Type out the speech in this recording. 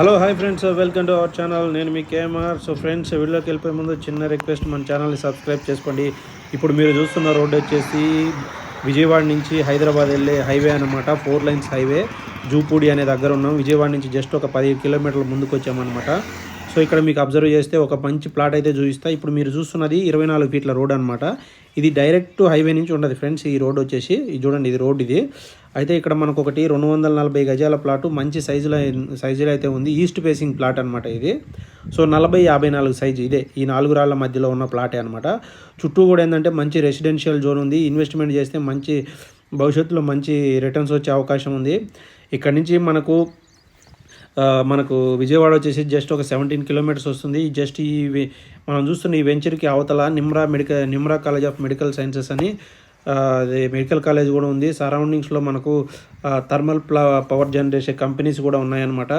Hello hi friends, welcome to our channel. నేను మీ KMR. So friends, వీడియోకి వెళ్ళిపోయే ముందు చిన్న రిక్వెస్ట్, మన ఛానల్ని సబ్స్క్రైబ్ చేసుకోండి. ఇప్పుడు మీరు చూస్తున్న రోడ్డు వచ్చేసి విజయవాడ నుంచి హైదరాబాద్ వెళ్ళే హైవే అనమాట. 4 లైన్స్ హైవే. జూపూడి అనే దగ్గర ఉన్నాం. విజయవాడ నుంచి జస్ట్ ఒక 10 కిలోమీటర్ల ముందుకు వచ్చామన్నమాట. సో ఇక్కడ మీకు అబ్జర్వ్ చేస్తే ఒక మంచి ప్లాట్ అయితే చూపిస్తా. ఇప్పుడు మీరు చూస్తున్నది 24 ఫీట్ల రోడ్ అనమాట. ఇది డైరెక్ట్ హైవే నుంచి ఉండదు ఫ్రెండ్స్. ఈ రోడ్ వచ్చేసి ఇది చూడండి, ఇది రోడ్ ఇది. అయితే ఇక్కడ మనకు ఒకటి 240 గజాల ప్లాటు మంచి సైజులో అయితే ఉంది. ఈస్ట్ ఫేసింగ్ ప్లాట్ అనమాట ఇది. సో 40-54 సైజు ఇదే. ఈ 4 రాళ్ళ మధ్యలో ఉన్న ప్లాటే అనమాట. చుట్టూ కూడా ఏంటంటే మంచి రెసిడెన్షియల్ జోన్ ఉంది. ఇన్వెస్ట్మెంట్ చేస్తే మంచి భవిష్యత్తులో మంచి రిటర్న్స్ వచ్చే అవకాశం ఉంది. ఇక్కడ నుంచి మనకు విజయవాడ వచ్చేసి జస్ట్ ఒక 17 కిలోమీటర్స్ వస్తుంది. జస్ట్ మనం చూస్తున్న ఈ వెంచర్కి అవతల Nimra college of medical sciences అని అది మెడికల్ కాలేజ్ కూడా ఉంది. సరౌండింగ్స్లో మనకు థర్మల్ పవర్ జనరేషన్ కంపెనీస్ కూడా ఉన్నాయన్నమాట.